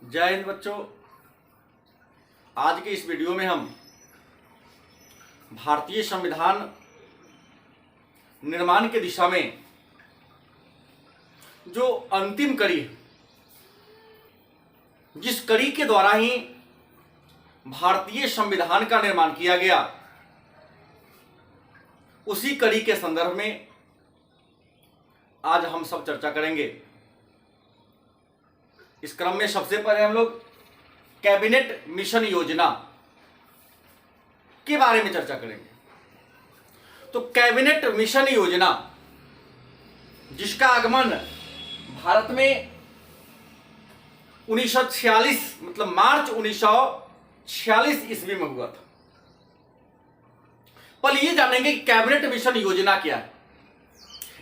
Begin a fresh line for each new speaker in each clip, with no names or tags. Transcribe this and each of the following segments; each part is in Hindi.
जय हिंद बच्चों। आज के इस वीडियो में हम भारतीय संविधान निर्माण की दिशा में जो अंतिम कड़ी है, जिस कड़ी के द्वारा ही भारतीय संविधान का निर्माण किया गया, उसी कड़ी के संदर्भ में आज हम सब चर्चा करेंगे। इस क्रम में सबसे पहले हम लोग कैबिनेट मिशन योजना के बारे में चर्चा करेंगे। तो कैबिनेट मिशन योजना, जिसका आगमन भारत में 1946 मतलब मार्च 1946 ईस्वी में हुआ था। पहले ये जानेंगे कि कैबिनेट मिशन योजना क्या है,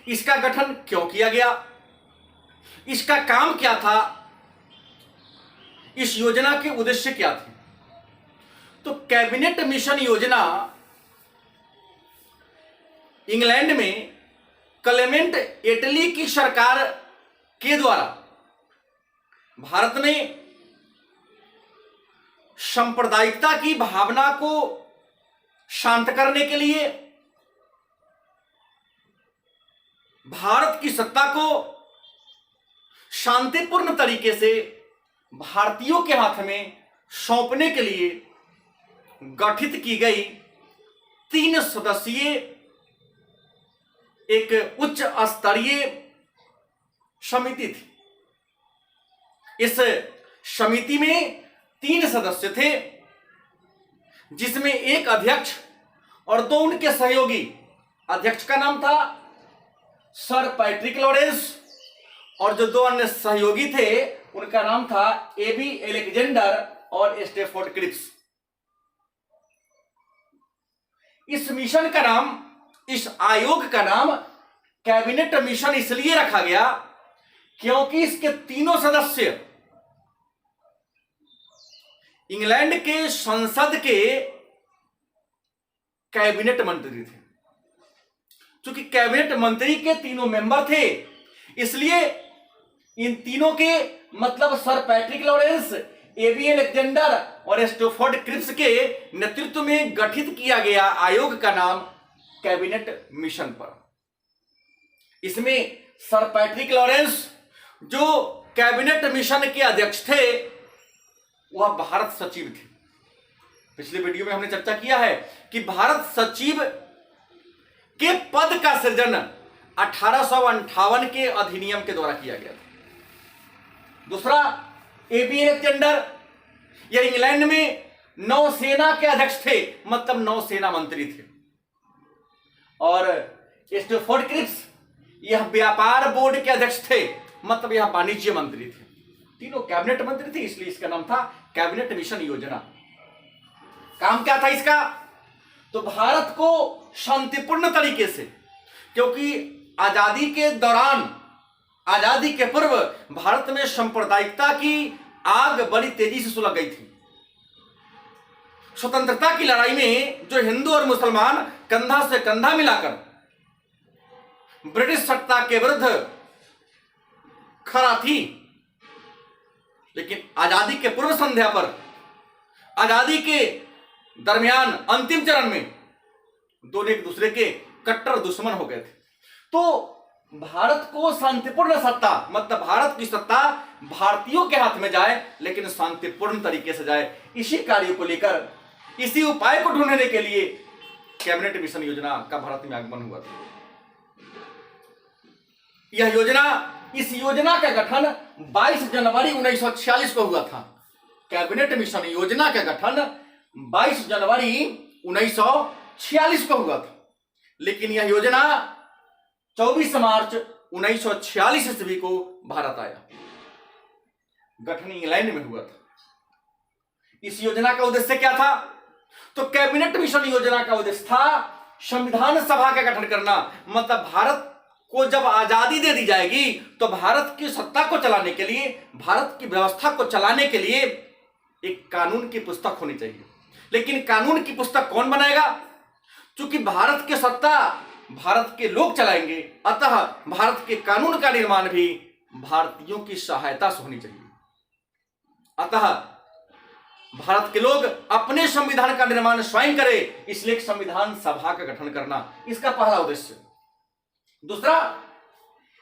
इसका गठन क्यों किया गया, इसका काम क्या था, इस योजना के उद्देश्य क्या थे। तो कैबिनेट मिशन योजना इंग्लैंड में क्लेमेंट एटली की सरकार के द्वारा भारत में सांप्रदायिकता की भावना को शांत करने के लिए, भारत की सत्ता को शांतिपूर्ण तरीके से भारतीयों के हाथ में सौंपने के लिए गठित की गई 3 सदस्यीय एक उच्च स्तरीय समिति थी। इस समिति में 3 सदस्य थे, जिसमें एक अध्यक्ष और 2 उनके सहयोगी। अध्यक्ष का नाम था सर पैट्रिक लॉरेंस और जो 2 अन्य सहयोगी थे उनका नाम था एबी एलेक्जेंडर और स्टेफोर्ड क्रिप्स। इस मिशन का नाम, इस आयोग का नाम कैबिनेट मिशन इसलिए रखा गया क्योंकि इसके तीनों सदस्य इंग्लैंड के संसद के कैबिनेट मंत्री थे। चूंकि कैबिनेट मंत्री के तीनों मेंबर थे, इसलिए इन तीनों के मतलब sir Patrick Lawrence, AB Alexander और स्टेफोर्ड क्रिप्स के नेतृत्व में गठित किया गया आयोग का नाम कैबिनेट मिशन पर। इसमें सर पैट्रिक लॉरेंस जो कैबिनेट मिशन के अध्यक्ष थे, वह भारत सचिव थे। पिछले वीडियो में हमने चर्चा किया है कि भारत सचिव के पद का सृजन 1858 के अधिनियम के द्वारा किया गया था। दूसरा, एबी एलेक्जेंडर, यह इंग्लैंड में नौसेना के अध्यक्ष थे, मतलब नौसेना मंत्री थे। और स्टेफोर्ड क्रिप्स, यह व्यापार बोर्ड के अध्यक्ष थे, मतलब यह वाणिज्य मंत्री थे। तीनों कैबिनेट मंत्री थे, इसलिए इसका नाम था कैबिनेट मिशन योजना। काम क्या था इसका? तो भारत को शांतिपूर्ण तरीके से, क्योंकि आजादी के दौरान, आजादी के पूर्व भारत में सांप्रदायिकता की आग बड़ी तेजी से सुलग गई थी। स्वतंत्रता की लड़ाई में जो हिंदू और मुसलमान कंधा से कंधा मिलाकर ब्रिटिश सत्ता के विरुद्ध खड़ा थी, लेकिन आजादी के पूर्व संध्या पर, आजादी के दरमियान अंतिम चरण में दोनों एक दूसरे के कट्टर दुश्मन हो गए थे। तो भारत को शांतिपूर्ण सत्ता, मतलब भारत की सत्ता भारतीयों के हाथ में जाए, लेकिन शांतिपूर्ण तरीके से जाए, इसी कार्य को लेकर, इसी उपाय को ढूंढने के लिए कैबिनेट मिशन योजना का भारत में आगमन हुआ था। यह योजना, इस योजना का गठन 22 जनवरी 1946 को हुआ था। कैबिनेट मिशन योजना का गठन 22 जनवरी 1946 को हुआ था, लेकिन यह योजना 24 मार्च 1946 ईस्वी को भारत आया। गठन इंग्लैंड में हुआ था। इस योजना का उद्देश्य क्या था? तो कैबिनेट मिशन योजना का उद्देश्य था संविधान सभा का गठन करना। मतलब भारत को जब आजादी दे दी जाएगी, तो भारत की सत्ता को चलाने के लिए, भारत की व्यवस्था को चलाने के लिए एक कानून की पुस्तक होनी चाहिए। लेकिन कानून की पुस्तक कौन बनाएगा? चूंकि भारत की सत्ता भारत के लोग चलाएंगे, अतः भारत के कानून का निर्माण भी भारतीयों की सहायता से होनी चाहिए। अतः भारत के लोग अपने संविधान का निर्माण स्वयं करें, इसलिए एक संविधान सभा का गठन करना इसका पहला उद्देश्य। दूसरा,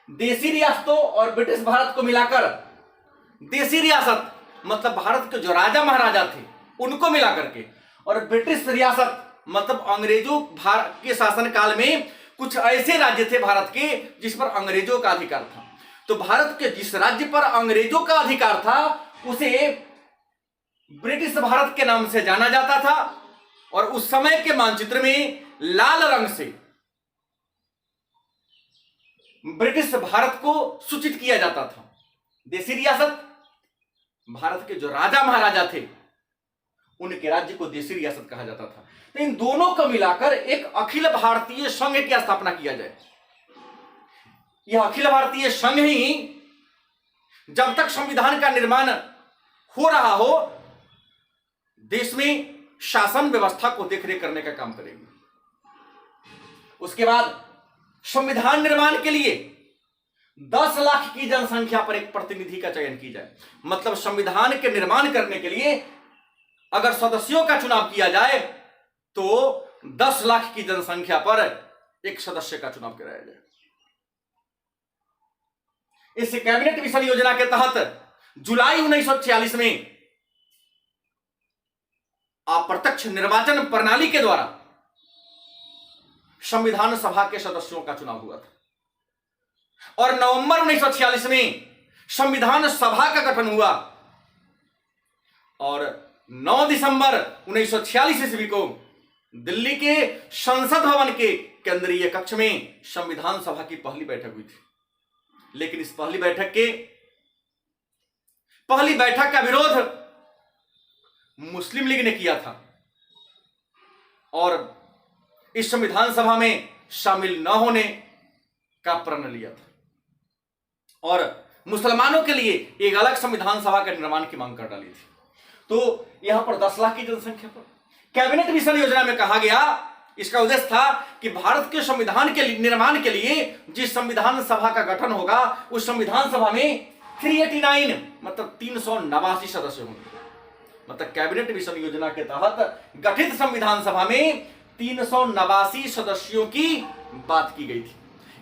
देशी रियासतों और ब्रिटिश भारत को मिलाकर, देशी रियासत मतलब भारत के जो राजा महाराजा थे उनको मिलाकर के, और ब्रिटिश रियासत मतलब अंग्रेजों भारत के शासन काल में कुछ ऐसे राज्य थे भारत के जिस पर अंग्रेजों का अधिकार था। तो भारत के जिस राज्य पर अंग्रेजों का अधिकार था उसे ब्रिटिश भारत के नाम से जाना जाता था, और उस समय के मानचित्र में लाल रंग से ब्रिटिश भारत को सूचित किया जाता था। देशी रियासत भारत के जो राजा महाराजा थे उनके राज्य को देशी रियासत कहा जाता था। तो इन दोनों को मिलाकर एक अखिल भारतीय संघ की स्थापना किया जाए। यह अखिल भारतीय संघ ही जब तक संविधान का निर्माण हो रहा हो देश में शासन व्यवस्था को देखरेख करने का काम करेगी। उसके बाद संविधान निर्माण के लिए 10 लाख की जनसंख्या पर एक प्रतिनिधि का चयन की जाए। मतलब संविधान के निर्माण करने के लिए अगर सदस्यों का चुनाव किया जाए तो 10 लाख की जनसंख्या पर एक सदस्य का चुनाव कराया जाए। इस कैबिनेट मिशन योजना के तहत जुलाई 1946 में अप्रत्यक्ष निर्वाचन प्रणाली के द्वारा संविधान सभा के सदस्यों का चुनाव हुआ था, और नवंबर 1946 में संविधान सभा का गठन हुआ, और 9 दिसंबर 1946 ईस्वी को दिल्ली के संसद भवन के केंद्रीय कक्ष में संविधान सभा की पहली बैठक हुई थी। लेकिन इस पहली बैठक का विरोध मुस्लिम लीग ने किया था और इस संविधान सभा में शामिल न होने का प्रण लिया था, और मुसलमानों के लिए एक अलग संविधान सभा के निर्माण की मांग कर डाली थी। तो यहां पर 10 लाख की जनसंख्या पर कैबिनेट मिशन योजना में कहा गया, इसका उद्देश्य था कि भारत के संविधान के निर्माण के लिए जिस संविधान सभा का गठन होगा उस संविधान सभा में 389 मतलब 389 सदस्य होंगे। मतलब कैबिनेट मिशन योजना के तहत गठित संविधान सभा में 389 सदस्यों की बात की गई थी।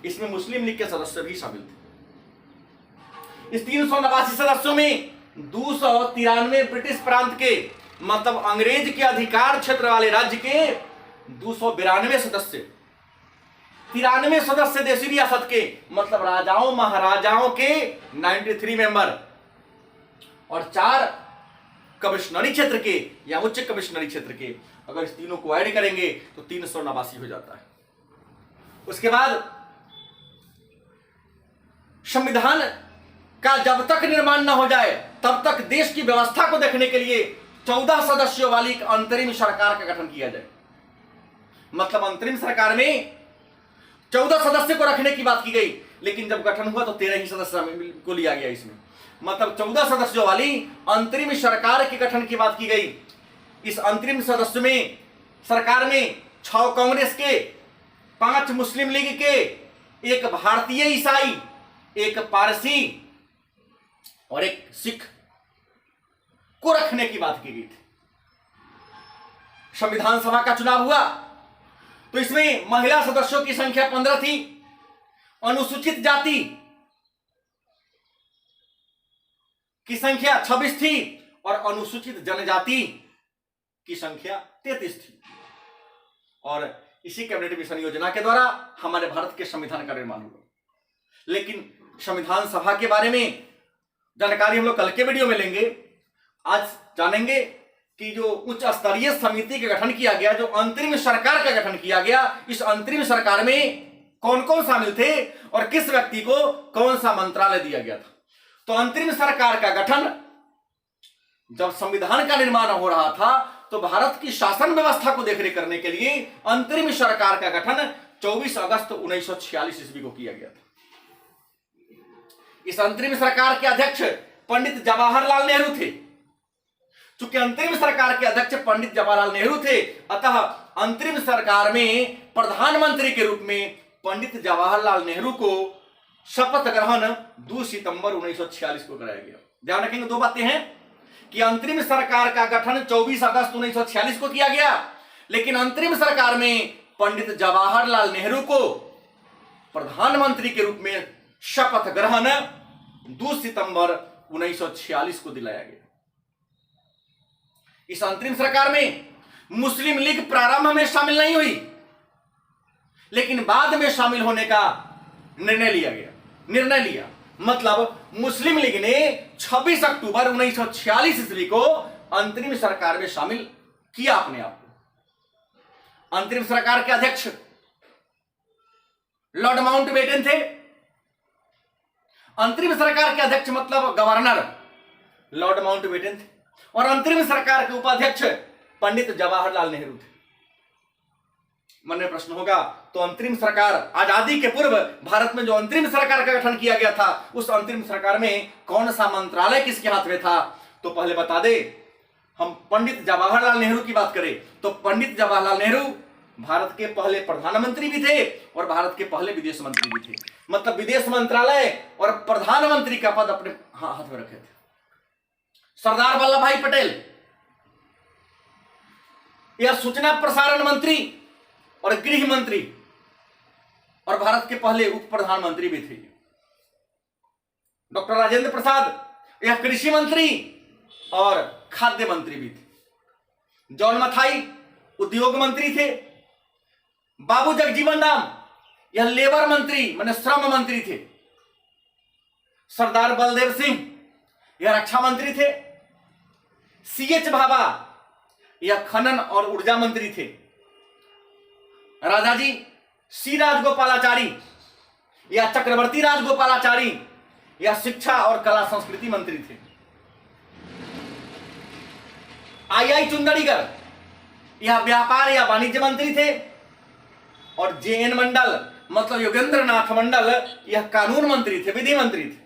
इसमें मुस्लिम लीग के सदस्य भी शामिल थे। इस 389 सदस्यों में 293 ब्रिटिश प्रांत के मतलब अंग्रेज के अधिकार क्षेत्र वाले राज्य के 292 सदस्य, 93 सदस्य देशी रियासत के मतलब राजाओं महाराजाओं के 93 मेंबर, और 4 कमिश्नरी क्षेत्र के या उच्च कमिश्नरी क्षेत्र के। अगर इस तीनों को ऐड करेंगे तो 389 हो जाता है। उसके बाद संविधान का जब तक निर्माण न हो जाए तब तक देश की व्यवस्था को देखने के लिए 14 सदस्यों वाली एक अंतरिम सरकार का गठन किया जाए। मतलब अंतरिम सरकार में 14 सदस्य को रखने की बात की गई, लेकिन जब गठन हुआ तो 13 ही सदस्य को लिया गया इसमें। मतलब 14 सदस्यों वाली अंतरिम सरकार के गठन की बात की गई। इस अंतरिम सदस्य में सरकार में 6 कांग्रेस के, 5 मुस्लिम लीग के, 1 भारतीय ईसाई, 1 पारसी और 1 सिख को रखने की बात की गई थी। संविधान सभा का चुनाव हुआ तो इसमें महिला सदस्यों की संख्या 15 थी, अनुसूचित जाति की संख्या 26 थी और अनुसूचित जनजाति की संख्या 33 थी। और इसी कैबिनेट मिशन योजना के द्वारा हमारे भारत के संविधान का निर्माण हुआ। लेकिन संविधान सभा के बारे में जानकारी हम लोग कल के वीडियो में लेंगे। आज जानेंगे कि जो उच्च स्तरीय समिति का गठन किया गया, जो अंतरिम सरकार का गठन किया गया, इस अंतरिम सरकार में कौन कौन शामिल थे और किस व्यक्ति को कौन सा मंत्रालय दिया गया था। तो अंतरिम सरकार का गठन जब संविधान का निर्माण हो रहा था तो भारत की शासन व्यवस्था को देखरेख करने के लिए अंतरिम सरकार का गठन 24 अगस्त 1946 ईस्वी को किया गया था। इस अंतरिम सरकार के अध्यक्ष पंडित जवाहरलाल नेहरू थे। चूंकि अंतरिम सरकार के अध्यक्ष पंडित जवाहरलाल नेहरू थे, अतः अंतरिम सरकार में प्रधानमंत्री के रूप में पंडित जवाहरलाल नेहरू को शपथ ग्रहण 2 सितंबर 1946 को कराया गया। ध्यान रखेंगे 2 बातें हैं। कि अंतरिम सरकार का गठन 24 अगस्त 1946 को किया गया, लेकिन अंतरिम सरकार में पंडित जवाहरलाल नेहरू को प्रधानमंत्री के रूप में शपथ ग्रहण 2 सितंबर 1946 को दिलाया गया। इस अंतरिम सरकार में मुस्लिम लीग प्रारंभ में शामिल नहीं हुई, लेकिन बाद में शामिल होने का निर्णय लिया। मतलब मुस्लिम लीग ने 26 अक्टूबर 1946 ईस्वी को अंतरिम सरकार में शामिल किया अपने आप को। अंतरिम सरकार के अध्यक्ष लॉर्ड माउंटबेटन थे। अंतरिम सरकार के अध्यक्ष मतलब गवर्नर लॉर्ड माउंटबेटन थे, और अंतरिम सरकार के उपाध्यक्ष पंडित जवाहरलाल नेहरू थे। मन में प्रश्न होगा, तो अंतरिम सरकार, आजादी के पूर्व भारत में जो अंतरिम सरकार का गठन किया गया था, उस अंतरिम सरकार में कौन सा मंत्रालय किसके हाथ में था? तो पहले बता दे, हम पंडित जवाहरलाल नेहरू की बात करें तो पंडित जवाहरलाल नेहरू भारत के पहले प्रधानमंत्री भी थे और भारत के पहले विदेश मंत्री भी थे। मतलब विदेश मंत्रालय और प्रधानमंत्री का पद अपने हाथ में रखे थे। सरदार वल्लभ भाई पटेल या सूचना प्रसारण मंत्री और गृह मंत्री और भारत के पहले उप प्रधानमंत्री भी थे। डॉक्टर राजेंद्र प्रसाद यह कृषि मंत्री और खाद्य मंत्री भी थे। जॉन मथाई उद्योग मंत्री थे। बाबू जगजीवन राम यह लेबर मंत्री माने श्रम मंत्री थे। सरदार बलदेव सिंह यह रक्षा मंत्री थे। सीएच भाभा यह खनन और ऊर्जा मंत्री थे। राजाजी सी राजगोपालाचारी या चक्रवर्ती राजगोपालाचारी या शिक्षा और कला संस्कृति मंत्री थे। आई चुंदड़ीगढ़ यह व्यापार या वाणिज्य मंत्री थे। और जेएन मंडल मतलब योगेंद्र नाथ मंडल यह कानून मंत्री थे, विधि मंत्री थे।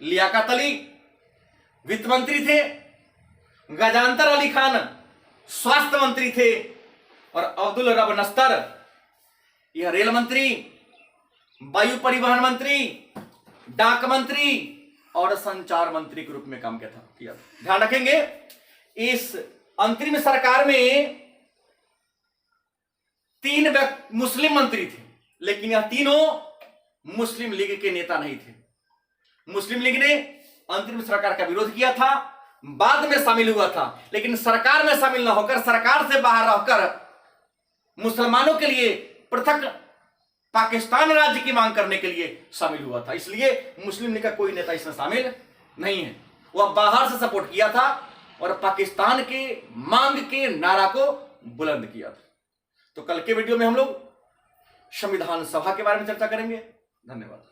लियाकत अली वित्त मंत्री थे। गजानतर अली खान स्वास्थ्य मंत्री थे। और अब्दुल रब नस्तर यह रेल मंत्री, वायु परिवहन मंत्री, डाक मंत्री और संचार मंत्री के रूप में काम किया। ध्यान रखेंगे, इस अंतरिम सरकार में 3 मुस्लिम मंत्री थे, लेकिन यह तीनों मुस्लिम लीग के नेता नहीं थे। मुस्लिम लीग ने अंतरिम सरकार का विरोध किया था, बाद में शामिल हुआ था, लेकिन सरकार में शामिल न होकर, सरकार से बाहर रहकर मुसलमानों के लिए पृथक पाकिस्तान राज्य की मांग करने के लिए शामिल हुआ था। इसलिए मुस्लिम लीग का कोई नेता इसमें शामिल नहीं है। वह बाहर से सपोर्ट किया था और पाकिस्तान के मांग के नारा को बुलंद किया था। तो कल के वीडियो में हम लोग संविधान सभा के बारे में चर्चा करेंगे। धन्यवाद।